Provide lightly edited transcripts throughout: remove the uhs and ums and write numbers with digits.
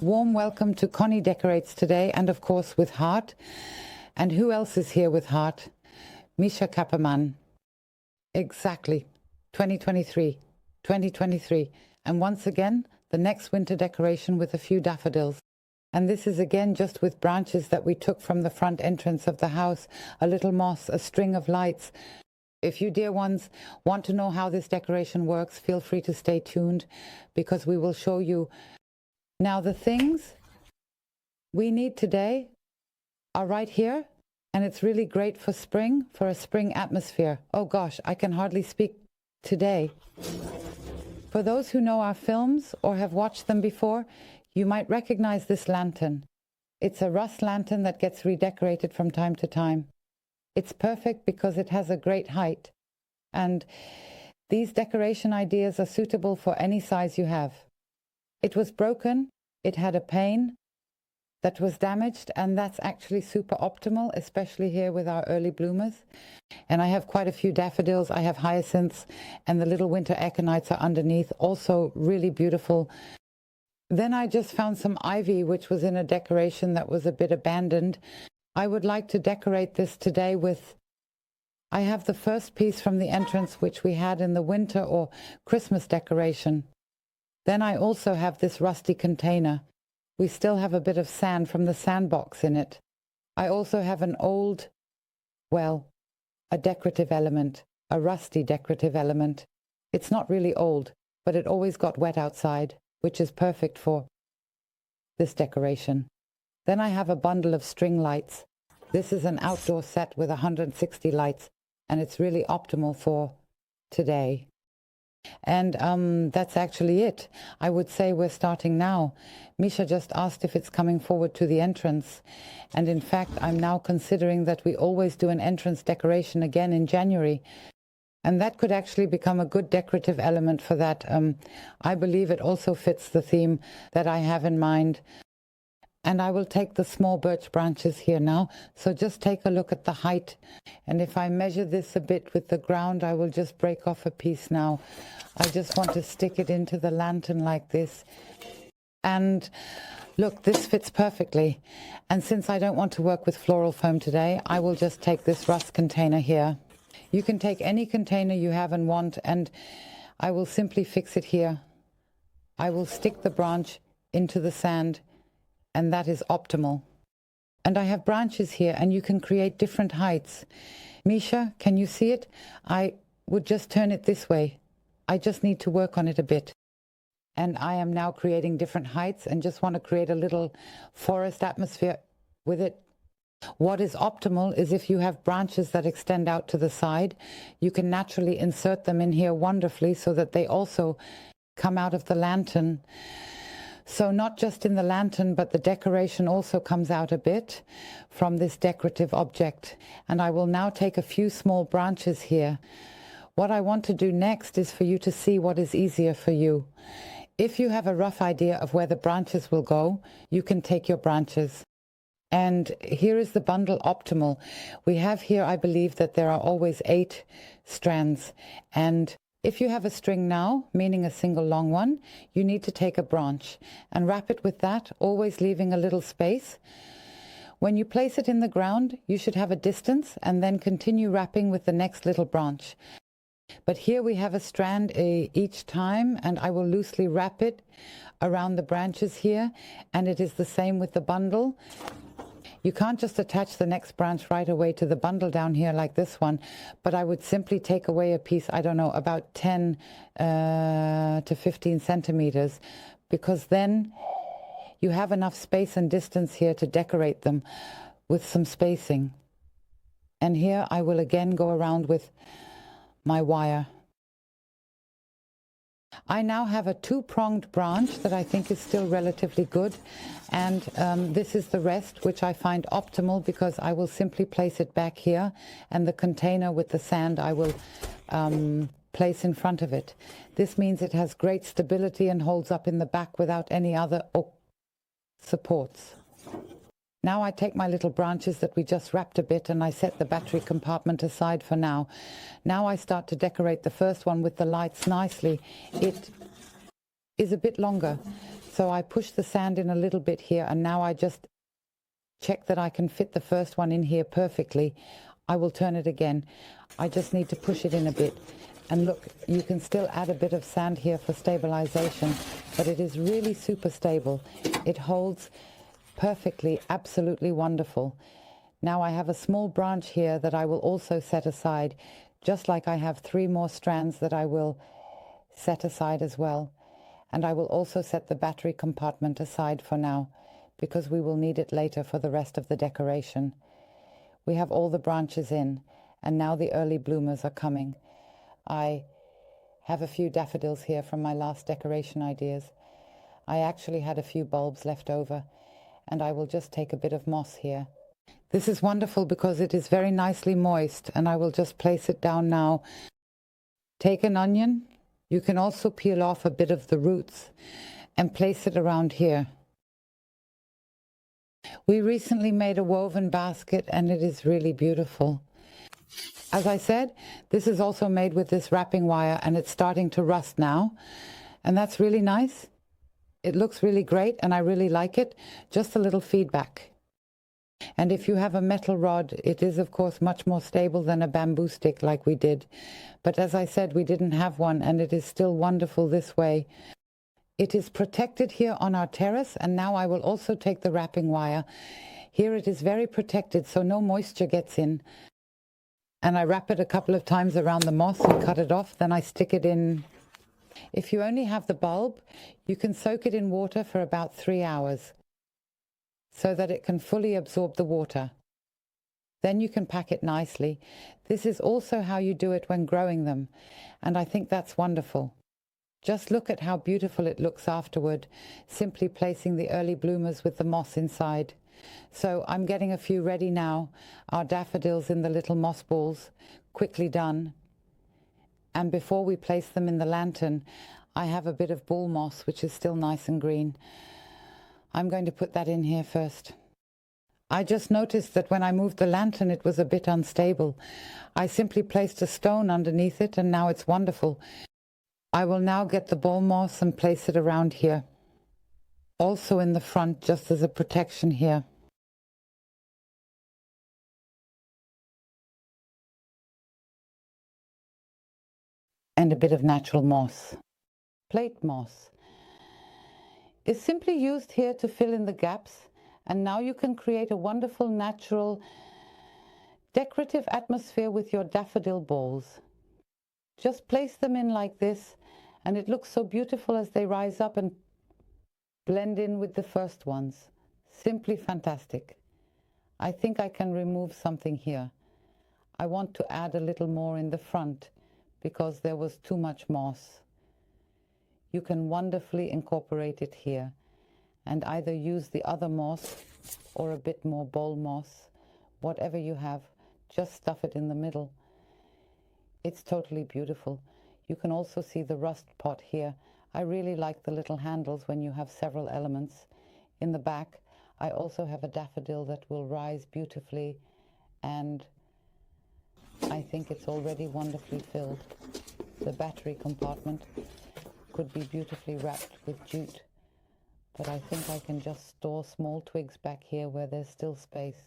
Warm welcome to Conny Decorates today, and of course with heart. And who else is here with heart? Micha cameraman. Exactly. 2023. And once again, the next winter decoration with a few daffodils. And this is again just with branches that we took from the front entrance of the house, a little moss, a string of lights. If you dear ones want to know how this decoration works, feel free to stay tuned because we will show you. Now the things we need today are right here, and it's really great for spring, for a spring atmosphere. Oh gosh, I can hardly speak today. For those who know our films or have watched them before, you might recognize this lantern. It's a rust lantern that gets redecorated from time to time. It's perfect because it has a great height, and these decoration ideas are suitable for any size you have. It was broken, it had a pane that was damaged, and that's actually super optimal, especially here with our early bloomers. And I have quite a few daffodils, I have hyacinths, and the little winter aconites are underneath, also really beautiful. Then I just found some ivy, which was in a decoration that was a bit abandoned. I would like to decorate this today with, I have the first piece from the entrance, which we had in the winter or Christmas decoration. Then I also have this rusty container. We still have a bit of sand from the sandbox in it. I also have an old, well, a decorative element, a rusty decorative element. It's not really old, but it always got wet outside, which is perfect for this decoration. Then I have a bundle of string lights. This is an outdoor set with 160 lights, and it's really optimal for today. And that's actually it. I would say we're starting now. Micha just asked if it's coming forward to the entrance. And in fact, I'm now considering that we always do an entrance decoration again in January. And that could actually become a good decorative element for that. I believe it also fits the theme that I have in mind. And I will take the small birch branches here now. So just take a look at the height. And if I measure this a bit with the ground, I will just break off a piece now. I just want to stick it into the lantern like this. And look, this fits perfectly. And since I don't want to work with floral foam today, I will just take this rust container here. You can take any container you have and want, and I will simply fix it here. I will stick the branch into the sand, and that is optimal. And I have branches here, and you can create different heights. Micha, can you see it? I would just turn it this way. I just need to work on it a bit. And I am now creating different heights and just want to create a little forest atmosphere with it. What is optimal is if you have branches that extend out to the side, you can naturally insert them in here wonderfully so that they also come out of the lantern. So not just in the lantern, but the decoration also comes out a bit from this decorative object. And I will now take a few small branches here. What I want to do next is for you to see what is easier for you. If you have a rough idea of where the branches will go, you can take your branches. And here is the bundle optimal. We have here, I believe, that there are always 8 strands. And if you have a string now, meaning a single long one, you need to take a branch and wrap it with that, always leaving a little space. When you place it in the ground, you should have a distance and then continue wrapping with the next little branch. But here we have a strand each time, and I will loosely wrap it around the branches here, and it is the same with the bundle. You can't just attach the next branch right away to the bundle down here like this one, but I would simply take away a piece, I don't know, about 10 to 15 centimeters, because then you have enough space and distance here to decorate them with some spacing. And here I will again go around with my wire. I now have a 2-pronged branch that I think is still relatively good, and this is the rest, which I find optimal because I will simply place it back here, and the container with the sand I will place in front of it. This means it has great stability and holds up in the back without any other supports. Now I take my little branches that we just wrapped a bit and I set the battery compartment aside for now. Now I start to decorate the first one with the lights nicely. It is a bit longer, so So I push the sand in a little bit here, and now I just check that I can fit the first one in here perfectly. I will turn it again. I just need to push it in a bit. And look, you can still add a bit of sand here for stabilization, but it is really super stable. It holds perfectly, absolutely wonderful. Now I have a small branch here that I will also set aside, just like I have 3 more strands that I will set aside as well. And I will also set the battery compartment aside for now, because we will need it later for the rest of the decoration. We have all the branches in, and now the early bloomers are coming. I have a few daffodils here from my last decoration ideas. I actually had a few bulbs left over, and I will just take a bit of moss here. This is wonderful because it is very nicely moist, and I will just place it down now. Take an onion. You can also peel off a bit of the roots and place it around here. We recently made a woven basket, and it is really beautiful. As I said, this is also made with this wrapping wire, and it's starting to rust now, and that's really nice. It looks really great, and I really like it. Just a little feedback. And if you have a metal rod, it is of course much more stable than a bamboo stick like we did. But as I said, we didn't have one, and it is still wonderful this way. It is protected here on our terrace, and now I will also take the wrapping wire. Here it is very protected, so no moisture gets in. And I wrap it a couple of times around the moss and cut it off, then I stick it in. If you only have the bulb, you can soak it in water for about 3 hours so that it can fully absorb the water. Then you can pack it nicely. This is also how you do it when growing them, and I think that's wonderful. Just look at how beautiful it looks afterward, simply placing the early bloomers with the moss inside. So I'm getting a few ready now, our daffodils in the little moss balls, quickly done. And before we place them in the lantern, I have a bit of bull moss, which is still nice and green. I'm going to put that in here first. I just noticed that when I moved the lantern, it was a bit unstable. I simply placed a stone underneath it, and now it's wonderful. I will now get the bull moss and place it around here. Also in the front, just as a protection here. And a bit of natural moss. Plate moss is simply used here to fill in the gaps, and now you can create a wonderful natural decorative atmosphere with your daffodil balls. Just place them in like this, and it looks so beautiful as they rise up and blend in with the first ones. Simply fantastic. I think I can remove something here. I want to add a little more in the front because there was too much moss. You can wonderfully incorporate it here and either use the other moss or a bit more bole moss, whatever you have, just stuff it in the middle. It's totally beautiful. You can also see the rust pot here. I really like the little handles when you have several elements. In the back, I also have a daffodil that will rise beautifully, and I think it's already wonderfully filled. The battery compartment could be beautifully wrapped with jute, but I think I can just store small twigs back here where there's still space.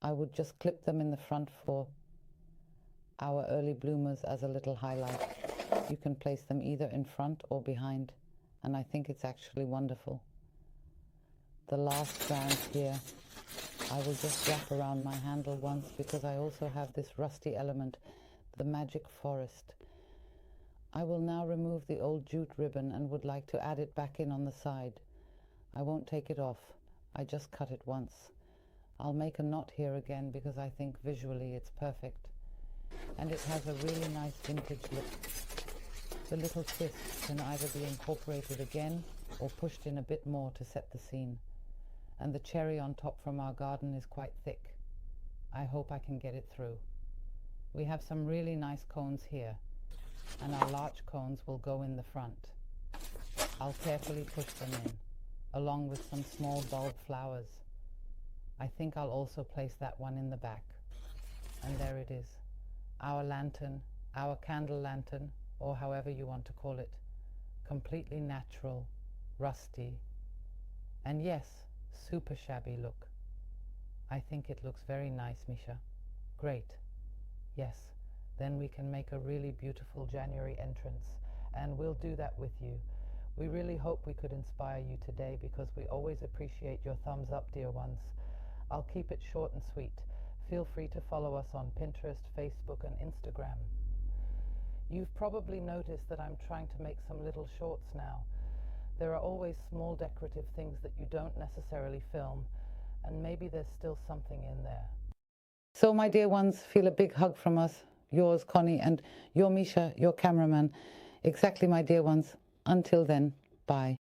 I would just clip them in the front for our early bloomers as a little highlight. You can place them either in front or behind, and I think it's actually wonderful. The last strand here, I will just wrap around my handle once because I also have this rusty element, the magic forest. I will now remove the old jute ribbon and would like to add it back in on the side. I won't take it off, I just cut it once. I'll make a knot here again because I think visually it's perfect. And it has a really nice vintage look. The little twists can either be incorporated again or pushed in a bit more to set the scene. And the cherry on top from our garden is quite thick. I hope I can get it through. We have some really nice cones here, and our larch cones will go in the front. I'll carefully push them in, along with some small bulb flowers. I think I'll also place that one in the back. And there it is. Our lantern, our candle lantern, or however you want to call it, completely natural, rusty, and yes, super shabby look. I think it looks very nice, Micha. Great. Yes, then we can make a really beautiful January entrance, and we'll do that with you. We really hope we could inspire you today, because we always appreciate your thumbs up, dear ones. I'll keep it short and sweet. Feel free to follow us on Pinterest, Facebook, and Instagram. You've probably noticed that I'm trying to make some little shorts now. There are always small decorative things that you don't necessarily film, and maybe there's still something in there. So, my dear ones, feel a big hug from us, yours, Connie, and your Micha, your cameraman. Exactly, my dear ones. Until then, bye.